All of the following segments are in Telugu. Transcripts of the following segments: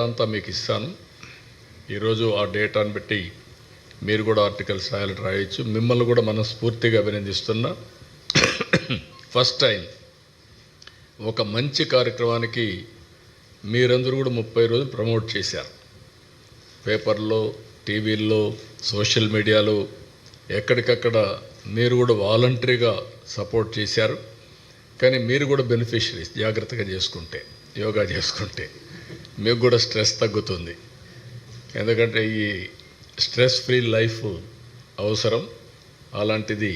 అంతా మీకు ఇస్తాను. ఈరోజు ఆ డేటాను బట్టి మీరు కూడా ఆర్టికల్స్ రాయొచ్చు. మిమ్మల్ని కూడా మనస్ఫూర్తిగా అభినందిస్తున్నా. ఫస్ట్ టైం ఒక మంచి కార్యక్రమానికి మీరందరూ కూడా 30 రోజులు ప్రమోట్ చేశారు. పేపర్లో, టీవీల్లో, సోషల్ మీడియాలో ఎక్కడికక్కడ మీరు కూడా వాలంటరీగా సపోర్ట్ చేశారు. కానీ మీరు కూడా బెనిఫిషరీస్. జాగ్రత్తగా చేసుకుంటే, యోగా చేసుకుంటే మీకు కూడా స్ట్రెస్ తగ్గుతుంది. ఎందుకంటే ఈ స్ట్రెస్ ఫ్రీ లైఫ్ అవసరం. అలాంటిది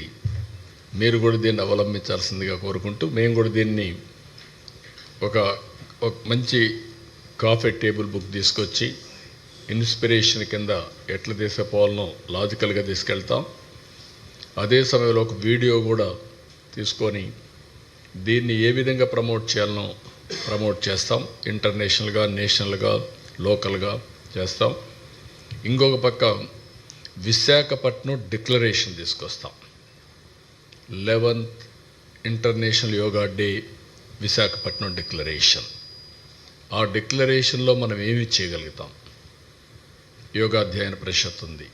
మీరు కూడా దీన్ని అవలంబించాల్సిందిగా కోరుకుంటూ, మేము కూడా దీన్ని ఒక మంచి కాఫీ టేబుల్ బుక్ తీసుకొచ్చి ఇన్స్పిరేషన్ కింద ఎట్లా తీసుకుపోవాలనో లాజికల్గా తీసుకెళ్తాం. అదే సమయంలో ఒక వీడియో కూడా తీసుకొని దీన్ని ఏ విధంగా ప్రమోట్ చేయాలనో ప్రమోట్ చేస్తాం. ఇంటర్నేషనల్గా, నేషనల్గా, లోకల్గా చేస్తాం. ఇంకొక పక్క విశాఖపట్నం డిక్లరేషన్ తీసుకొస్తాం. 11th international yoga day Visakhapatnam declaration. ఆ డిక్లరేషన్లో మనం ఏమి చేయగలుగుతాం? యోగాధ్యయన పరిషత్ ఉంది.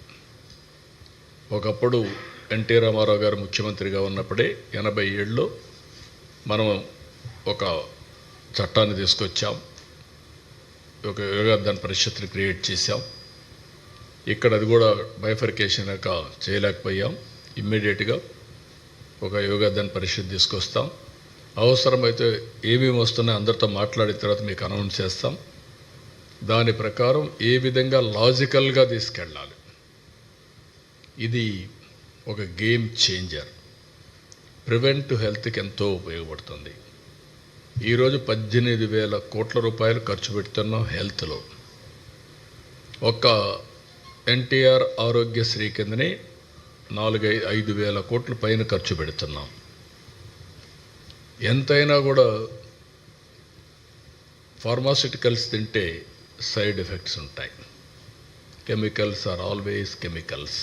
ఒకప్పుడు ఎన్టీ రామారావు గారు ముఖ్యమంత్రిగా ఉన్నప్పుడే 87లో మనం ఒక చట్టాన్ని తీసుకొచ్చాం. ఒక యోగాధ్యయన పరిషత్ని క్రియేట్ చేశాం. ఇక్కడ అది కూడా బైఫర్కేషన్ చేయలేకపోయాం. ఇమ్మీడియట్గా ఒక యోగాధ్యయన పరిషత్ తీసుకొస్తాం. అవసరమైతే ఏమేమి వస్తున్నాయో అందరితో మాట్లాడిన తర్వాత మీకు అనౌన్స్ చేస్తాం. దాని ప్రకారం ఏ విధంగా లాజికల్గా తీసుకెళ్ళాలి. ఇది ఒక గేమ్ చేంజర్. ప్రివెంట్ హెల్త్కి ఎంతో ఉపయోగపడుతుంది. ఈరోజు 18,000 కోట్ల రూపాయలు ఖర్చు పెడుతున్నాం హెల్త్లో. ఒక్క ఎన్టీఆర్ ఆరోగ్యశ్రీ కిందనే 4-5 వేల కోట్ల పైన ఖర్చు పెడుతున్నాం. ఎంతైనా కూడా ఫార్మాస్యూటికల్స్ తింటే సైడ్ ఎఫెక్ట్స్ ఉంటాయి. Chemicals are always chemicals.